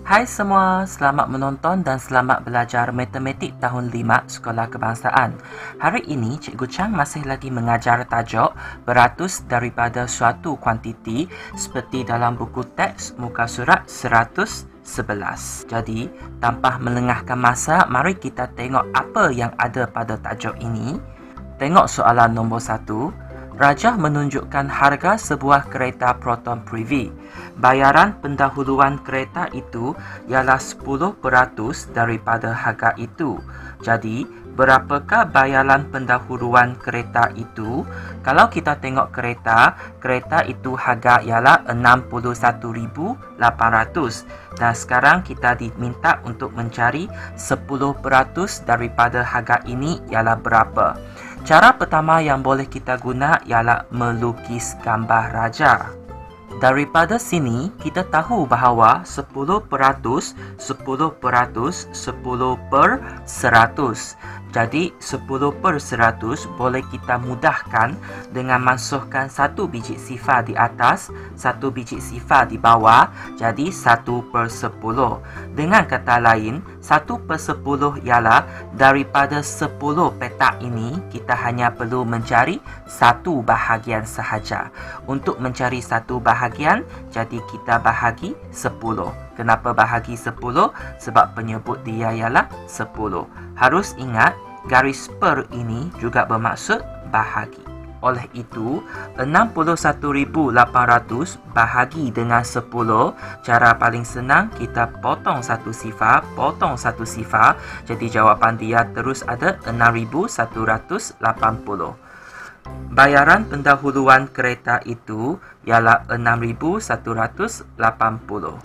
Hai semua, selamat menonton dan selamat belajar Matematik tahun 5 Sekolah Kebangsaan. Hari ini, Cikgu Chang masih lagi mengajar tajuk beratus daripada suatu kuantiti seperti dalam buku teks muka surat 111. Jadi, tanpa melengahkan masa, mari kita tengok apa yang ada pada tajuk ini. Tengok soalan nombor 1. Rajah menunjukkan harga sebuah kereta Proton Privy. Bayaran pendahuluan kereta itu ialah 10% daripada harga itu. Jadi, berapakah bayaran pendahuluan kereta itu? Kalau kita tengok kereta itu harga ialah 61,800. Dan sekarang kita diminta untuk mencari 10% daripada harga ini ialah berapa? Cara pertama yang boleh kita guna ialah melukis gambar raja. Daripada sini, kita tahu bahawa 10% per 100. Jadi, 10% boleh kita mudahkan dengan masukkan satu biji sifar di atas, satu biji sifar di bawah, jadi 1/10. Dengan kata lain, 1/10 ialah daripada 10 petak ini, kita hanya perlu mencari satu bahagian sahaja. Untuk mencari satu bahagian, jadi kita bahagi 10. Kenapa bahagi 10? Sebab penyebut dia ialah 10. Harus ingat, garis per ini juga bermaksud bahagi. Oleh itu, 61,800 bahagi dengan 10. Cara paling senang, kita potong satu sifar. Jadi jawapan dia terus ada 6,180. Bayaran pendahuluan kereta itu ialah 6,180.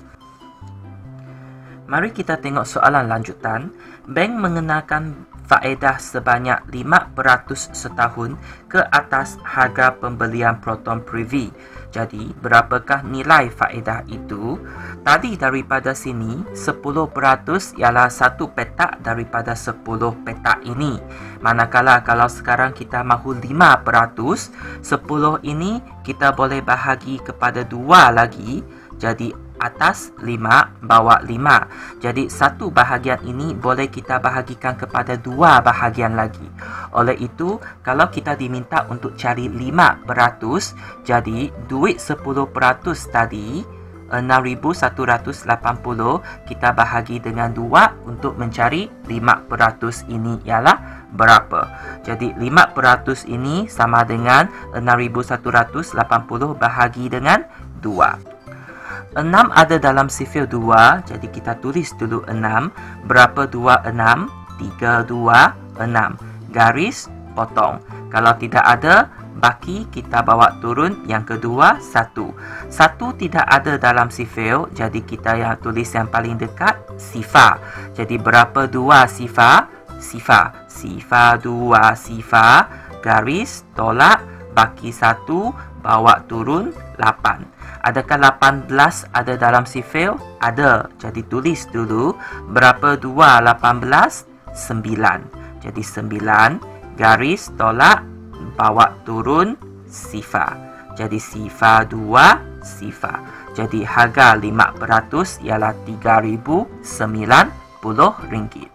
Mari kita tengok soalan lanjutan. Bank mengenakan faedah sebanyak 5% setahun ke atas harga pembelian Proton Privy. Jadi, berapakah nilai faedah itu? Tadi daripada sini, 10% ialah satu petak daripada 10 petak ini. Manakala kalau sekarang kita mahu 5%, 10 ini kita boleh bahagi kepada 2 lagi. Jadi, atas 5, bawah 5. Jadi, satu bahagian ini boleh kita bahagikan kepada 2 bahagian lagi. Oleh itu, kalau kita diminta untuk cari 5%, jadi duit 10% tadi, 6,180, kita bahagi dengan 2 untuk mencari 5% ini ialah berapa. Jadi, 5% ini sama dengan 6,180 bahagi dengan 2. 6 ada dalam sifil 2, jadi kita tulis dulu 6. Berapa 2 6? 3, 2, 6. Garis, potong. Kalau tidak ada, baki kita bawa turun. Yang kedua, 1. 1 tidak ada dalam sifil, jadi kita yang tulis yang paling dekat, sifar. Jadi berapa 2 sifar? Sifar 2 sifar. Garis, tolak, baki 1, bawa turun 8. Adakah 18 ada dalam sifil? Ada. Jadi tulis dulu. Berapa 2 18? 9. Jadi 9. Garis, tolak, bawa turun, sifar. Jadi sifar 2, sifar. Jadi harga 5% ialah RM3,090.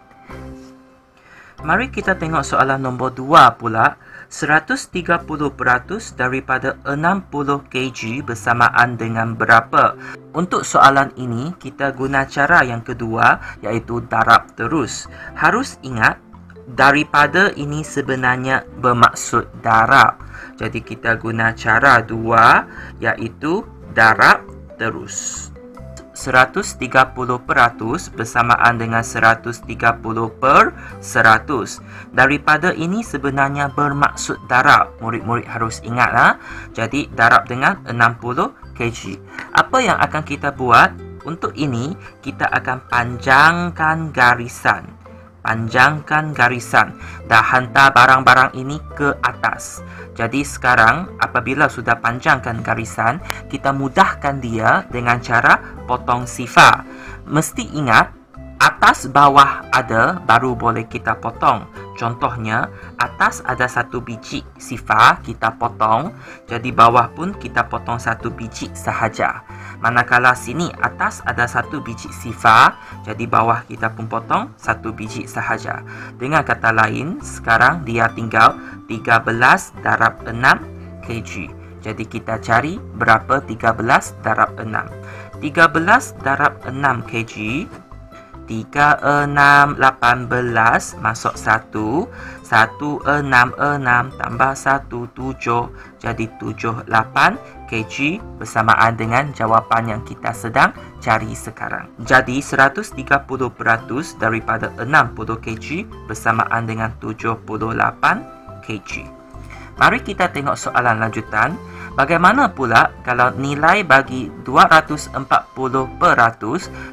Mari kita tengok soalan nombor 2 pula. 130% daripada 60 kg bersamaan dengan berapa? Untuk soalan ini, kita guna cara yang kedua, iaitu darab terus. Harus ingat, daripada ini sebenarnya bermaksud darab. Jadi kita guna cara 2, iaitu darab terus. 130% bersamaan dengan 130/100. Daripada ini sebenarnya bermaksud darab. Murid-murid harus ingat. Jadi darab dengan 60 kg. Apa yang akan kita buat? Untuk ini, kita akan panjangkan garisan. Dan hantar barang-barang ini ke atas. Jadi sekarang, apabila sudah panjangkan garisan, kita mudahkan dia dengan cara potong sifar. Mesti ingat, atas bawah ada, baru boleh kita potong. Contohnya, atas ada 1 biji sifar, kita potong. Jadi bawah pun kita potong 1 biji sahaja. Manakala sini atas ada 1 biji sifar, jadi bawah kita pun potong 1 biji sahaja. Dengan kata lain, sekarang dia tinggal 13 darab 6 kg. Jadi kita cari berapa 13 darab 6. 13 darab 6 kg, 3, 6, 18 masuk 1, 1, 6, 6 tambah 1, 7. Jadi 78 kg bersamaan dengan jawapan yang kita sedang cari sekarang. Jadi 130% daripada 60 kg bersamaan dengan 78 kg. Mari kita tengok soalan lanjutan. Bagaimana pula kalau nilai bagi 240%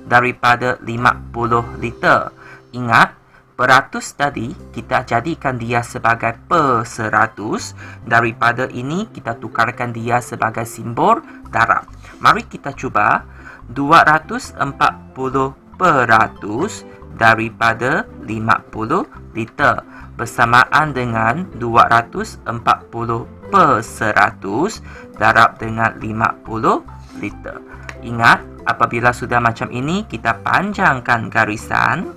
daripada 50 liter? Ingat, peratus tadi kita jadikan dia sebagai per 100. Daripada ini kita tukarkan dia sebagai simbol darab. Mari kita cuba 240% daripada 50 liter bersamaan dengan 240 per 100 darab dengan 50 liter. Ingat, apabila sudah macam ini, kita panjangkan garisan.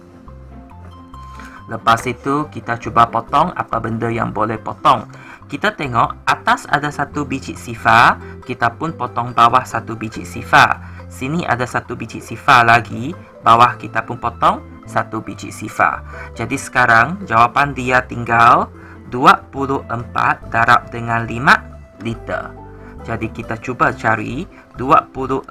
Lepas itu, kita cuba potong apa benda yang boleh potong. Kita tengok, atas ada 1 biji sifar, kita pun potong bawah 1 biji sifar. Sini ada 1 biji sifar lagi, bawah kita pun potong 1 biji sifar. Jadi sekarang, jawapan dia tinggal 24 darab dengan 5 liter. Jadi kita cuba cari 24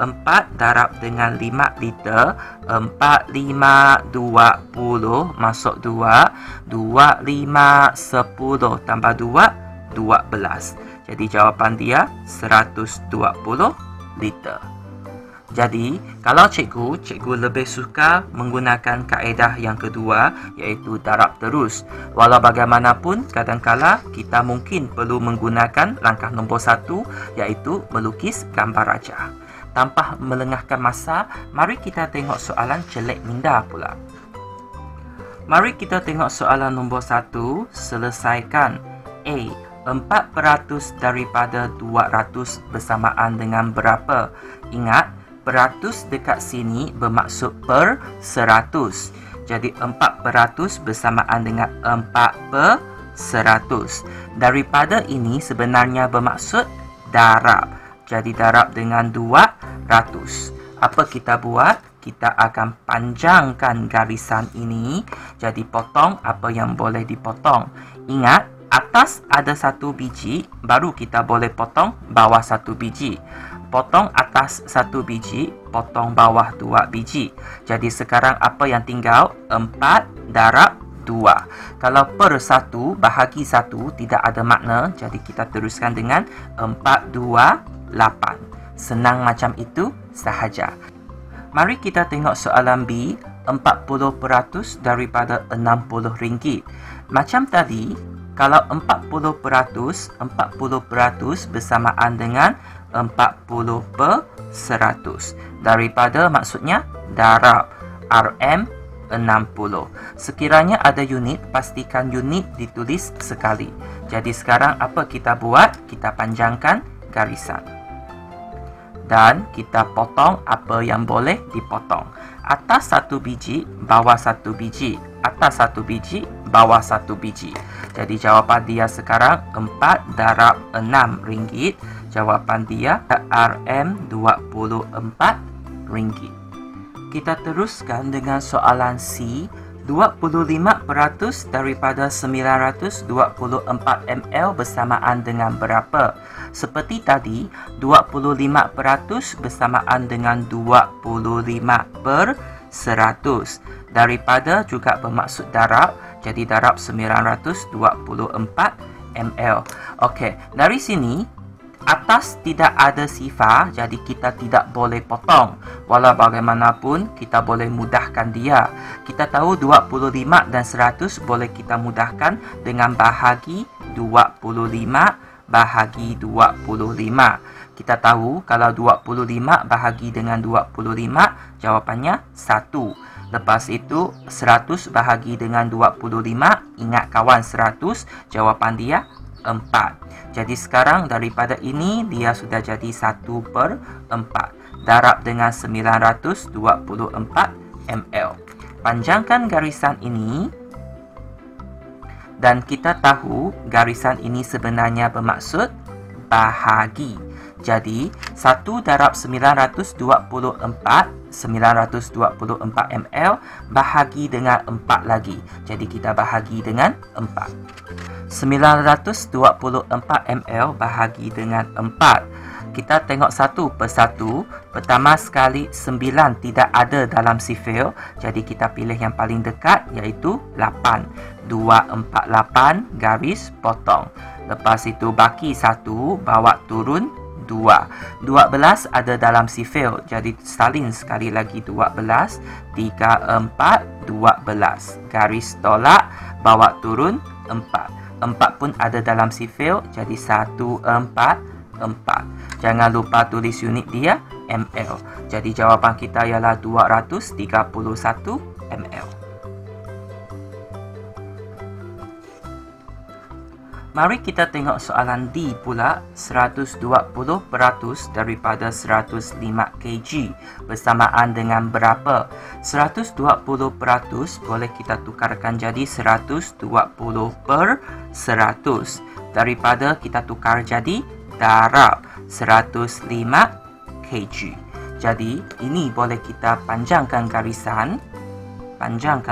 darab dengan 5 liter. 4, 5, 20 masuk 2. 2, 5, 10 tambah 2, 12. Jadi jawapan dia 120 liter. Jadi, kalau cikgu lebih suka menggunakan kaedah yang kedua, iaitu darab terus. Walau bagaimanapun, kadangkala kita mungkin perlu menggunakan langkah nombor 1, iaitu melukis gambar rajah. Tanpa melengahkan masa, mari kita tengok soalan celek minda pula. Mari kita tengok soalan nombor 1, selesaikan. A. 4% daripada 200 bersamaan dengan berapa? Ingat, peratus dekat sini bermaksud per 100. Jadi 4% bersamaan dengan 4 per 100. Daripada ini sebenarnya bermaksud darab. Jadi darab dengan 200. Apa kita buat? Kita akan panjangkan garisan ini. Jadi potong apa yang boleh dipotong. Ingat, atas ada 1 biji, baru kita boleh potong bawah 1 biji. Potong atas 1 biji, potong bawah 2 biji. Jadi sekarang apa yang tinggal? 4 darab 2. Kalau per 1 bahagi 1 tidak ada makna, jadi kita teruskan dengan 428. Senang macam itu sahaja. Mari kita tengok soalan B. 40% daripada RM60. Macam tadi, kalau 40% bersamaan dengan 40 per 100. Daripada maksudnya darab RM60. Sekiranya ada unit, pastikan unit ditulis sekali. Jadi sekarang apa kita buat? Kita panjangkan garisan. Dan kita potong apa yang boleh dipotong. Atas 1 biji, bawah 1 biji. Atas 1 biji, bawah 1 biji. Jadi jawapan dia sekarang 4 darab RM6. Jawapan dia RM24. Kita teruskan dengan soalan C. 25% daripada 924 ml bersamaan dengan berapa? Seperti tadi, 25% bersamaan dengan 25 per 100. Daripada juga bermaksud darab, jadi darab 924 ml. Okey, dari sini atas tidak ada sifar, jadi kita tidak boleh potong. Walau bagaimanapun, kita boleh mudahkan dia. Kita tahu 25 dan 100 boleh kita mudahkan dengan bahagi 25 bahagi 25. Kita tahu kalau 25 bahagi dengan 25, jawapannya 1. Lepas itu 100 bahagi dengan 25. Ingat kawan, 100. Jawapan dia 4. Jadi sekarang daripada ini dia sudah jadi 1/4. Darab dengan 924 ml. Panjangkan garisan ini. Dan kita tahu garisan ini sebenarnya bermaksud bahagi. Jadi 1 darab 924 ml bahagi dengan 4 lagi. Jadi kita bahagi dengan 4. 924 ml bahagi dengan 4. Kita tengok satu persatu. Pertama sekali 9 tidak ada dalam sifil. Jadi kita pilih yang paling dekat, iaitu 8. 248 garis potong. Lepas itu baki 1, bawa turun 2. 12 ada dalam sifil. Jadi salin sekali lagi 12. 3, 4, 12. Garis tolak, bawa turun 4. 4 pun ada dalam sifil. Jadi 1, 4, 4. Jangan lupa tulis unit dia, ml. Jadi jawapan kita ialah 231 ml. Mari kita tengok soalan D pula. 120% daripada 105 kg bersamaan dengan berapa? 120% boleh kita tukarkan jadi 120/100. Daripada kita tukar jadi darab 105 kg. Jadi ini boleh kita panjangkan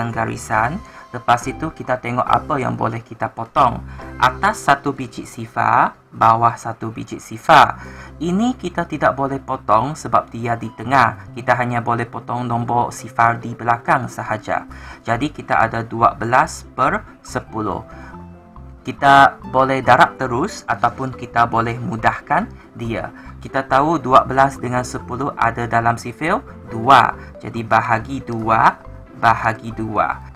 garisan. Lepas itu kita tengok apa yang boleh kita potong. Atas 1 biji sifar, bawah 1 biji sifar. Ini kita tidak boleh potong sebab dia di tengah. Kita hanya boleh potong nombor sifar di belakang sahaja. Jadi kita ada 12/10. Kita boleh darab terus ataupun kita boleh mudahkan dia. Kita tahu 12 dengan 10 ada dalam sifil 2. Jadi bahagi 2, bahagi 2.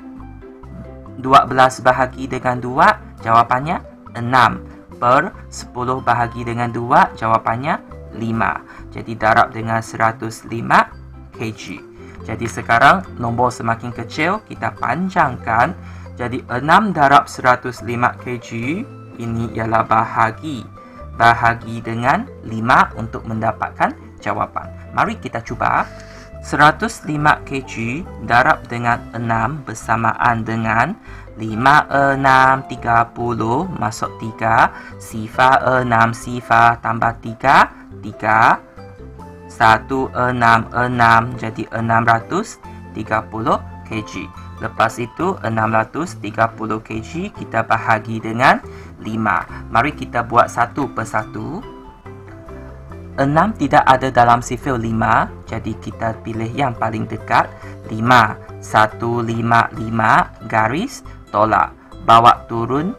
12 bahagi dengan 2, jawapannya 6. 10 bahagi dengan 2, jawapannya 5. Jadi darab dengan 105 kg. Jadi sekarang nombor semakin kecil, kita panjangkan. Jadi 6 darab 105 kg, ini ialah bahagi. Bahagi dengan 5 untuk mendapatkan jawapan. Mari kita cuba. 105 kg darab dengan 6 bersamaan dengan 5, 6, 30 masuk 3. Sifar 6, sifar tambah 3, 3. 1, 6, 6 jadi 630 kg. Lepas itu 630 kg kita bahagi dengan 5. Mari kita buat satu persatu. 6 tidak ada dalam sifil 5. Jadi kita pilih yang paling dekat. 5. 155 garis tolak. Bawa turun.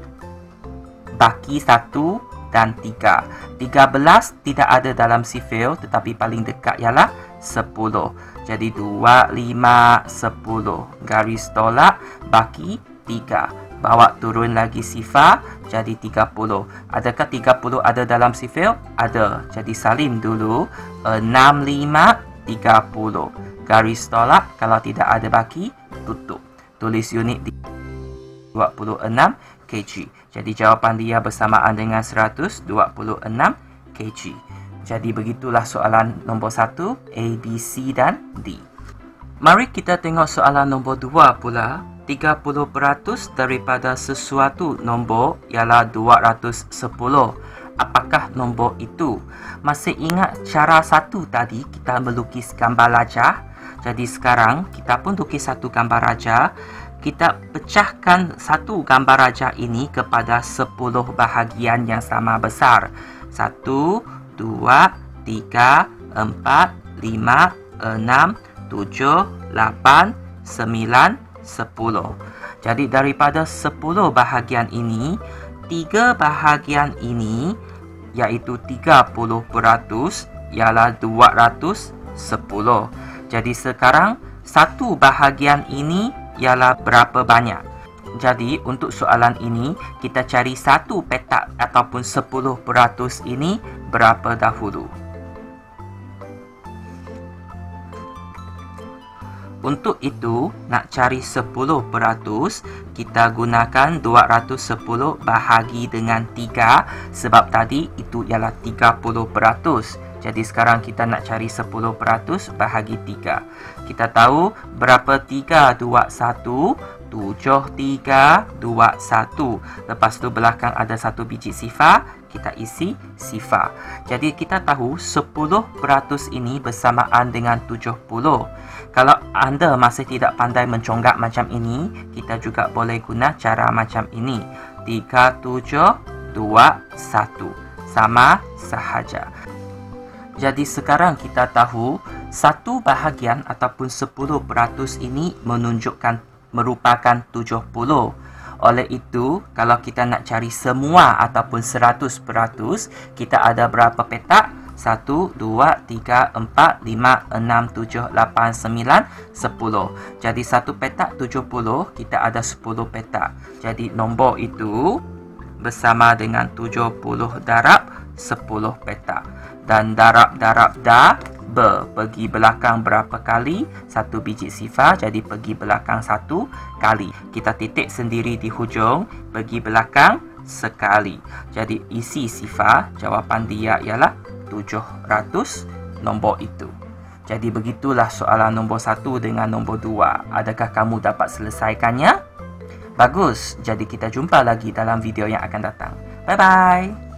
Baki 1 dan 3. 13 tidak ada dalam sifil. Tetapi paling dekat ialah 10. Jadi 2, 5, 10. Garis tolak. Baki 3. Bawa turun lagi sifar, jadi 30. Adakah 30 ada dalam sifil? Ada. Jadi salin dulu. 6, 5, 30. Garis tolak, kalau tidak ada baki, tutup. Tulis unit di 26 kg. Jadi jawapan dia bersamaan dengan 126 kg. Jadi begitulah soalan nombor 1, A, B, C dan D. Mari kita tengok soalan nombor 2 pula. 30% daripada sesuatu nombor ialah 210. Apakah nombor itu? Masih ingat cara satu tadi kita melukis gambar rajah? Jadi sekarang kita pun lukis satu gambar rajah. Kita pecahkan satu gambar rajah ini kepada 10 bahagian yang sama besar. 1, 2, 3, 4, 5, 6, 7, 8, 9, 10. Jadi daripada 10 bahagian ini, 3 bahagian ini iaitu 30% ialah 210. Jadi sekarang satu bahagian ini ialah berapa banyak? Jadi untuk soalan ini kita cari satu petak ataupun 10% ini berapa dahulu. Untuk itu, nak cari 10%, kita gunakan 210 bahagi dengan 3 sebab tadi itu ialah 30%. Jadi sekarang kita nak cari 10% bahagi 3. Kita tahu berapa 3 2 1? 7 3 2 1. Lepas tu belakang ada satu biji sifar, kita isi sifar. Jadi kita tahu 10% ini bersamaan dengan 70. Kalau anda masih tidak pandai mencongak macam ini, kita juga boleh guna cara macam ini. 3 7 2 1. Sama sahaja. Jadi sekarang kita tahu satu bahagian ataupun 10% ini merupakan 70. Oleh itu, kalau kita nak cari semua ataupun 100%, kita ada berapa petak? 1, 2, 3, 4, 5, 6, 7, 8, 9, 10. Jadi satu petak 70, kita ada 10 petak. Jadi nombor itu bersama dengan 70 darab 10 petak. Dan darab pergi belakang berapa kali? Satu biji sifar, jadi pergi belakang satu kali. Kita titik sendiri di hujung, pergi belakang sekali. Jadi isi sifar, jawapan dia ialah 700 nombor itu. Jadi begitulah soalan nombor 1 dengan nombor 2. Adakah kamu dapat selesaikannya? Bagus, jadi kita jumpa lagi dalam video yang akan datang. Bye-bye!